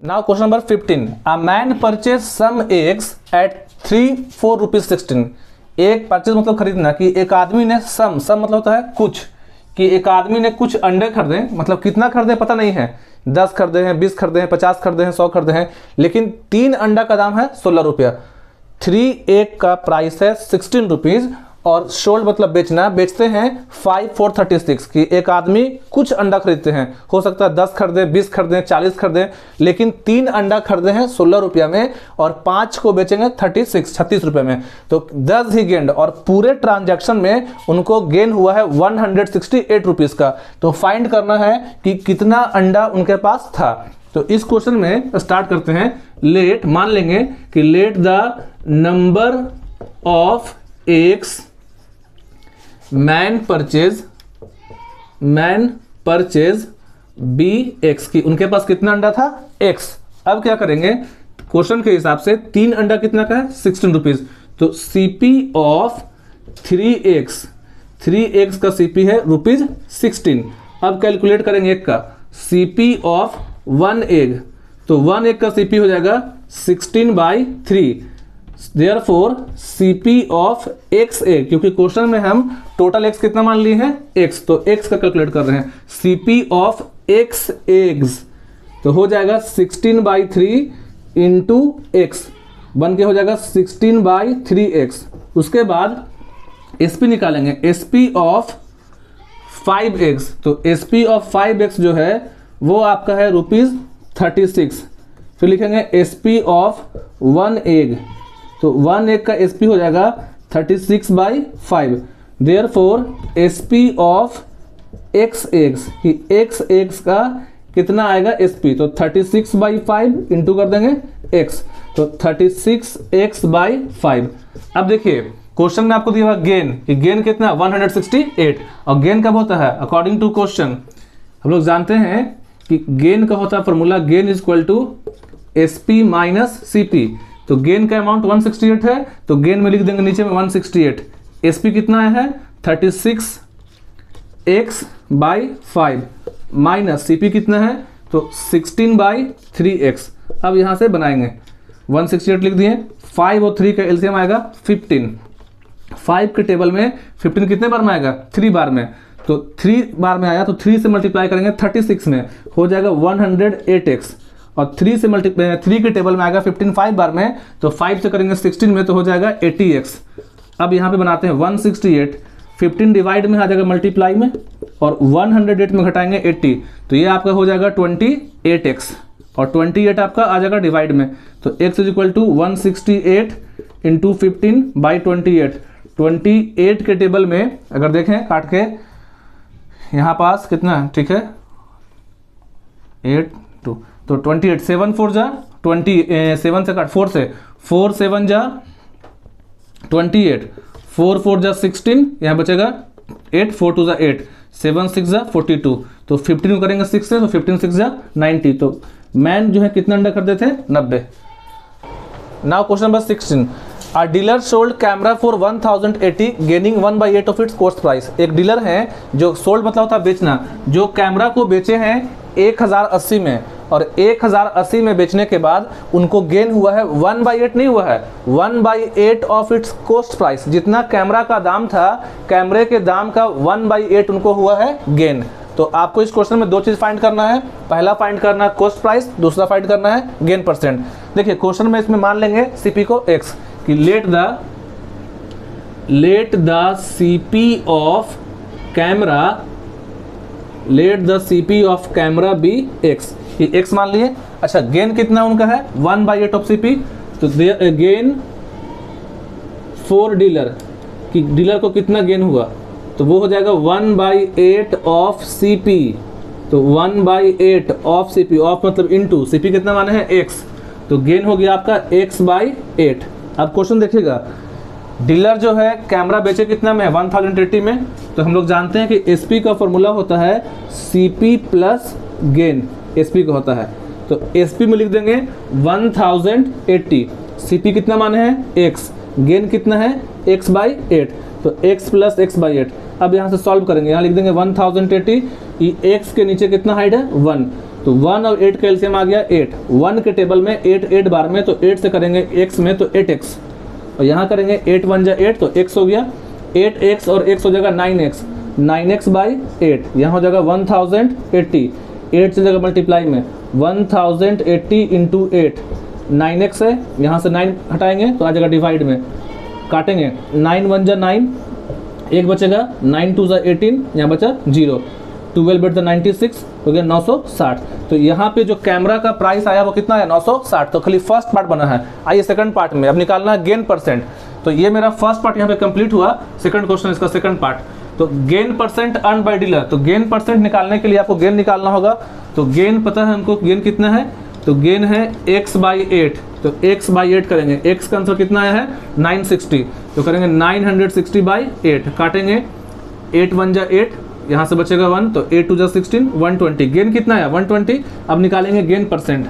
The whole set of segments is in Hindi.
Now question number 15, a man purchase some eggs at 3-4 rupees 16। एक परचेज मतलब खरीदना, कि एक आदमी ने सम मतलब होता है कुछ, कि एक आदमी ने कुछ अंडे खरीदे, मतलब कितना खरीदे पता नहीं है, 10 खरीदे हैं, 20 खरीदे हैं, 50 खरीदे हैं, 100 खरीदे हैं, लेकिन 3 अंडा का दाम है 16 रुपया। 3 एग का प्राइस है 16 रुपीज और सोल्ड मतलब बेचना, बेचते हैं 5 for 36, कि एक आदमी कुछ अंडा खरीदते हैं, हो सकता है 10 खरीदे, 20 खरीदे, 40 खरीदे, लेकिन 3 अंडा खरीदे हैं 16 रुपया में और 5 को बेचेंगे 36 रुपये में, तो 10 ही गेंड, और पूरे ट्रांजैक्शन में उनको गेन हुआ है 168 रुपीज का। तो फाइंड करना है कि कितना अंडा उनके पास था। तो इस क्वेश्चन में स्टार्ट करते हैं। लेट, मान लेंगे कि let the number of eggs man purchase be x, की उनके पास कितना अंडा था एक्स। अब क्या करेंगे, क्वेश्चन के हिसाब से 3 अंडा कितना का है 16 रुपीज, तो सीपी ऑफ 3x का सीपी है रुपीज 16। अब कैलकुलेट करेंगे एक का सीपी ऑफ 1 एग, तो 1 एग का सीपी हो जाएगा 16/3। Therefore CP of x a, क्योंकि क्वेश्चन में हम टोटल x कितना मान लिए हैं x, तो x का कैलकुलेट कर रहे हैं। CP ऑफ x एग्स तो हो जाएगा 16/3 इंटू x, बन के हो जाएगा 16/3x। उसके बाद SP निकालेंगे, SP ऑफ 5x, तो SP ऑफ 5x जो है वो आपका है रुपीज 36। फिर लिखेंगे SP ऑफ 1 एग, तो 1 एग का SP हो जाएगा 36/5। Therefore SP of x eggs, कि x एग्स का कितना आएगा SP, तो 36/5 इंटू कर देंगे x, तो 36x/5। अब देखिए क्वेश्चन में आपको दिया हुआ गेन, कि गेन कितना 168, और गेन कब होता है अकॉर्डिंग टू क्वेश्चन, हम लोग जानते हैं कि गेन का होता है formula, gain is equal to SP minus CP। तो गेन का अमाउंट 168 है, तो गेन में लिख देंगे नीचे में 168। SP कितना है 36x/5 माइनस CP कितना है, तो 16/3x। अब यहां से बनाएंगे, 168 लिख दिए, 5 और 3 का एलसीएम आएगा 15। 5 के टेबल में 15 कितने बार में आएगा 3 बार में, तो 3 बार में आया तो 3 से मल्टीप्लाई करेंगे 36 में, हो जाएगा 108x, और 3 से मल्टीप्लाई 3 के टेबल में आएगा 15 5 बार में, तो 5 से करेंगे 16 में, तो हो जाएगा 80x। अब यहाँ पे बनाते हैं 168, 15 डिवाइड में आ जाएगा मल्टीप्लाई में, और 108 में घटाएंगे 80, तो ये आपका हो जाएगा 28x, और 28 आपका आ जाएगा डिवाइड में, तो x is equal to 168 into 15/28। 28 के टेबल में अगर देखें काट के यहाँ पास कितना है, ठीक है 8 2, तो 28 7 4 जा 20, 7 से काट 4 से, 4 7 जा 28, 4 4 जा 16, यहाँ बचेगा 8, 4 2 जा 8, 7 6 जा 42, तो 15 करेंगे 6 से, तो 15 6 जा 90। तो मैन जो है कितना अंडा खरीदे थे 90। Now question number 16, a dealer sold camera for 1080 gaining 1/8 of its cost price. एक डीलर है जो सोल्ड मतलब होता है बेचना, जो कैमरा को बेचे हैं 1080 में, और 1080 में बेचने के बाद उनको गेन हुआ है 1/8 नहीं हुआ है, 1/8 ऑफ इट्स कॉस्ट प्राइस। जितना कैमरा का दाम था, कैमरे के दाम का 1/8 उनको हुआ है गेन। तो आपको इस क्वेश्चन में 2 चीज फाइंड करना है, पहला फाइंड करना है कॉस्ट प्राइस, दूसरा फाइंड करना है गेन परसेंट। देखिए क्वेश्चन में इसमें मान लेंगे CP को x, कि let the CP of camera be x, कि x मान लिए। अच्छा गेन कितना उनका है 1/8 ऑफ CP, तो गेन फॉर डीलर, कि डीलर को कितना गेन हुआ, तो वो हो जाएगा 1/8 ऑफ CP, तो 1/8 ऑफ CP, ऑफ मतलब इनटू, CP कितना माने हैं x, तो गेन हो गया आपका x/8। अब क्वेश्चन देखिएगा, डीलर जो है कैमरा बेचे कितना में 1080 में, तो हम लोग जानते हैं कि SP का फॉर्मूला होता है CP प्लस गेन, SP का होता है, तो SP में लिख देंगे 1080, CP कितना माने हैं x, गेन कितना है x/8, तो x प्लस x/8। अब यहाँ से सॉल्व करेंगे, यहाँ लिख देंगे 1080, x के नीचे कितना हाइट है 1, तो 1 और 8 का एलसीएम आ गया 8, 1 के टेबल में 8 बार में, तो 8 से करेंगे x में तो 8x, और यहाँ करेंगे 8 1 जा 8 तो x हो गया 8x और x हो जाएगा 9x, 9x बाई 8, यहाँ हो जाएगा 1080, 8 से जगह मल्टीप्लाई में 1080 इंटू 8, 9x है, यहाँ से 9 हटाएंगे तो आ जाएगा डिवाइड में, काटेंगे 9 1 जा 9, एक बचेगा 9 2 जा 18, यहाँ बचा 0, 12 बट 96 हो गया 960। तो यहाँ पे जो कैमरा का प्राइस आया वो कितना है 960। तो खाली फर्स्ट पार्ट बना है। आइए सेकंड पार्ट में, अब निकालना है गेन परसेंट। तो ये मेरा फर्स्ट पार्ट यहाँ पे कंप्लीट हुआ, सेकंड क्वेश्चन इसका सेकंड पार्ट। तो gain percent earn by dealer, तो गेन परसेंट निकालने के लिए आपको गेन निकालना होगा। तो गेन पता है हमको गेन कितना है, तो गेन है x बाई 8, तो x बाई 8 करेंगे, x का आंसर कितना आया है 960, तो करेंगे 960 बाई 8, काटेंगे 8 1 जा 8, यहाँ से बचेगा 1, तो 8 2 जा 16, 120, गेन कितना है 120। अब निकालेंगे गेन परसेंट।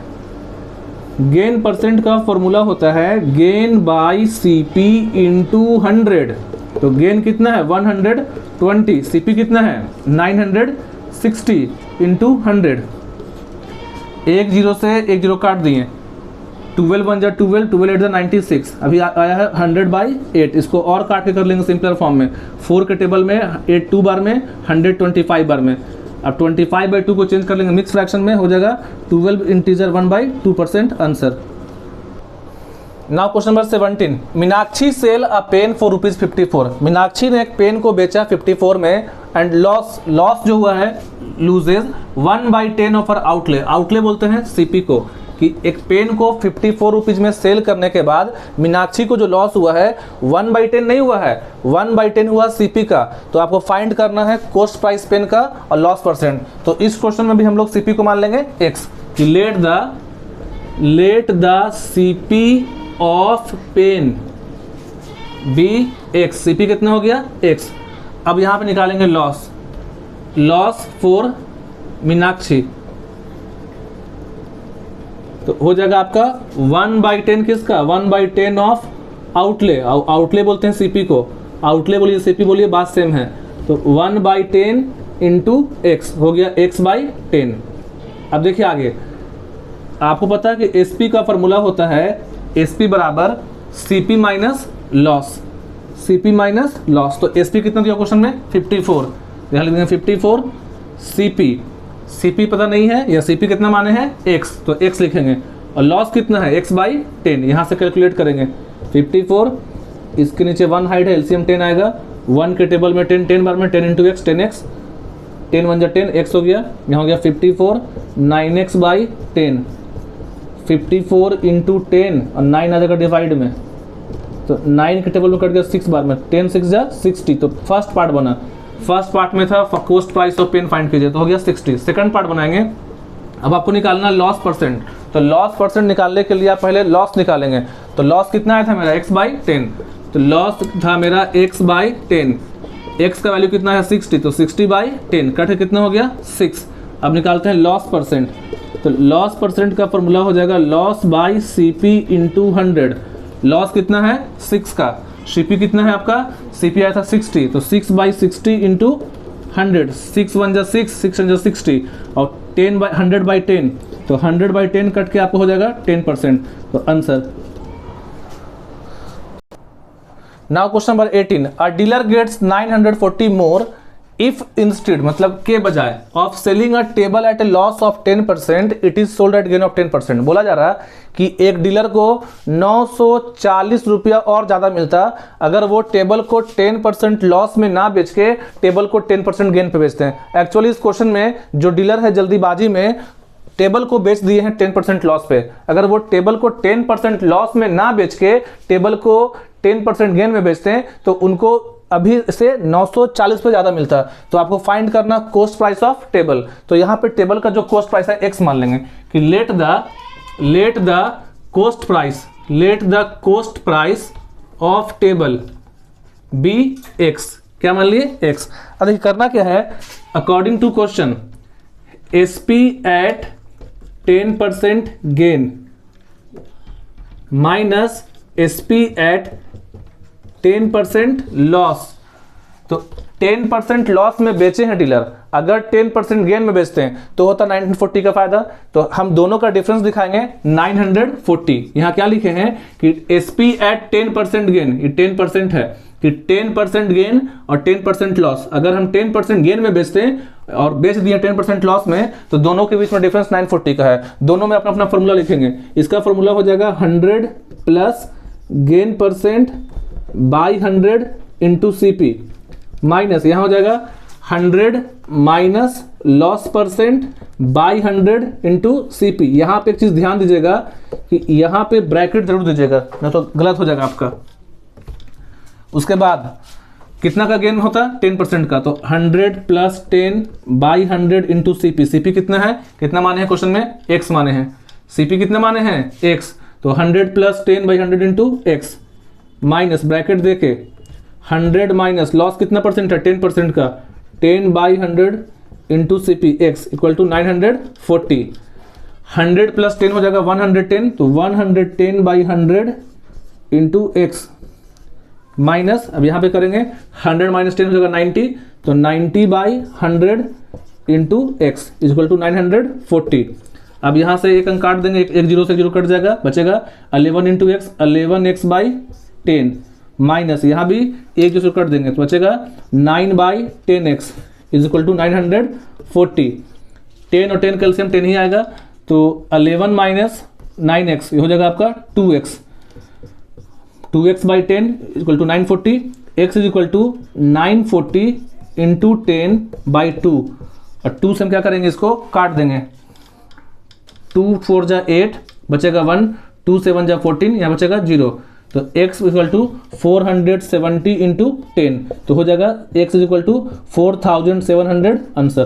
गेन परसेंट का फॉर्मूला होता है गेन बाई CP इंटू 100, तो गेन कितना है 120, CP कितना है 960 इंटू 100, एक जीरो से एक जीरो काट दिए, 12 1 जा 12, 12 8 जा 96, अभी आया है 100 बाई 8। इसको और काट के कर लेंगे सिंपलर फॉर्म में, 4 के टेबल में 8 2 बार में, 100 25 बार में। अब 25 बाई 2 को चेंज कर लेंगे मिक्स फ्रैक्शन में, हो जाएगा 12 integer 1/2% answer. Now question number 17, Meenakshi sell a pen for ₹54। Meenakshi ने एक पेन को बेचा 54 में एंड लॉस जो हुआ है loses 1/10 of her outlay. Outlay बोलते हैं सीपी को, कि एक पेन को 54 रुपीज में सेल करने के बाद मीनाक्षी को जो लॉस हुआ है 1/10 नहीं हुआ है, 1/10 हुआ सीपी का। तो आपको फाइंड करना है कॉस्ट प्राइस पेन का और लॉस परसेंट। तो इस क्वेश्चन में भी हम लोग सीपी को मान लेंगे x, कि let the CP of pen be x, CP कितना हो गया x। अब यहाँ पे निकालेंगे लॉस फॉर मीनाक्षी, तो हो जाएगा आपका 1/10 किसका 1/10 ऑफ आउटले। आउटले बोलते हैं सीपी को, आउटले बोलिए सीपी बोलिए, बात सेम है। तो 1/10 इंटू x हो गया x/10। अब देखिए आगे, आपको पता है कि एसपी का फॉर्मूला होता है एसपी बराबर CP minus loss, CP minus loss. तो एसपी कितना दिया क्वेश्चन में 54, यहाँ लिख देंगे 54, सीपी पता नहीं है, या सीपी कितना माने हैं x, तो x लिखेंगे, और लॉस कितना है x/10, यहाँ से कैलकुलेट करेंगे 54, इसके नीचे 1 हाइड है, एलसीएम 10 आएगा, 1 के टेबल में 10 बार में 10 इंटू x, 10x, 10 1 जा 10, x हो गया, यहाँ हो गया 54, 9x/10, 54 इंटू 10 और 9 आ जाएगा डिवाइड में, तो 9 के टेबल में कट गया 6 बार में, 10 6 जा 60। तो फर्स्ट पार्ट बना, फर्स्ट पार्ट में था cost price of pen find कीजिए, तो हो गया 60। सेकंड पार्ट बनाएंगे, अब आपको निकालना लॉस परसेंट। तो लॉस परसेंट निकालने के लिए आप पहले लॉस निकालेंगे। तो लॉस कितना आया था मेरा x/10, तो लॉस था मेरा x/10, x का वैल्यू कितना है 60, तो 60/10 कट के कितना हो गया 6। अब निकालते हैं लॉस परसेंट। तो लॉस परसेंट का फॉर्मूला हो जाएगा loss by CP into 100। Loss कितना है 6 का, सीपी कितना है आपका, सीपी आया था 60, तो 6/60 इंटू 100, 6 1 जा 6, 6 1 जा 60, और 100/10, तो 100/10 कट के आपको हो जाएगा 10%, तो answer. Now question number 18, a dealer gets 940 more if instead, मतलब के बजाय of selling a table at a loss of 10%, it is sold at gain of 10%। बोला जा रहा है कि एक डीलर को 940 रुपया और ज्यादा मिलता अगर वो टेबल को 10% लॉस में ना बेच के टेबल को 10% गेन पे बेचते हैं। एक्चुअली इस क्वेश्चन में जो डीलर है जल्दीबाजी में टेबल को बेच दिए हैं 10% लॉस पे। अगर वो टेबल को 10% लॉस में ना बेच के टेबल को 10% गेन में बेचते हैं तो उनको अभी से 940 पे ज्यादा मिलता है। तो आपको फाइंड करना कॉस्ट प्राइस ऑफ टेबल। तो यहाँ पे टेबल का जो कॉस्ट प्राइस है x मान लेंगे कि let the cost price of table be x, क्या मान लिए x। अब देखिए करना क्या है, according to question SP at 10% gain minus SP at 10% loss. तो 10% लॉस में बेचे हैं डीलर, अगर 10% गेन में बेचते हैं तो होता 940 का फायदा। तो हम दोनों का डिफरेंस दिखाएंगे 940। यहाँ क्या लिखे हैं कि SP एट 10% गेन, ये 10% है कि 10% गेन और 10% लॉस। अगर हम 10% गेन में बेचते हैं और बेच दिए 10% लॉस में, तो दोनों के बीच में डिफरेंस 940 का है। दोनों में अपना अपना फॉर्मूला लिखेंगे। इसका फॉर्मूला हो जाएगा 100 plus gain percent by 100 into CP minus यहाँ हो जाएगा 100 minus loss percent by 100 into CP। यहाँ पे एक चीज ध्यान दीजिएगा कि यहाँ पे ब्रैकेट जरूर दीजिएगा, नहीं तो गलत हो जाएगा आपका। उसके बाद कितना का गेन होता है 10% का, तो 100 plus 10 by 100 into CP। CP कितना है, कितना माने हैं क्वेश्चन में, x माने हैं। CP कितने माने हैं, x। तो 100 plus 10 by 100 into x minus bracket देके 100 माइनस लॉस कितना परसेंट है 10% का, 10 by 100 into CP x equal to 940। 100 plus 10 हो जाएगा 110, तो 110 बाई 100 इंटू x माइनस, अब यहाँ पे करेंगे 100 माइनस 10 हो जाएगा 90, तो 90 by 100 into x equal to 940। अब यहाँ से एक अंक काट देंगे, एक जीरो से जीरो कट जाएगा, बचेगा 11 into x, 11x by 10 minus यहाँ भी एक जीरो कट देंगे तो बचेगा 9 by 10x is equal to 940। 10 और 10 कैल्शियम 10 ही आएगा, तो 11 माइनस 9x ये हो जाएगा आपका 2x। 2x by 10 equal to 940, x is equal to 940 into 10 by 2, और 2 से हम क्या करेंगे, इसको काट देंगे। 2 4 जा 8 बचेगा 1, 2 7 जा 14, यहाँ बचेगा 0। तो x इक्वल टू 470 इंटू 10, तो हो जाएगा x is equal to 4700 answer.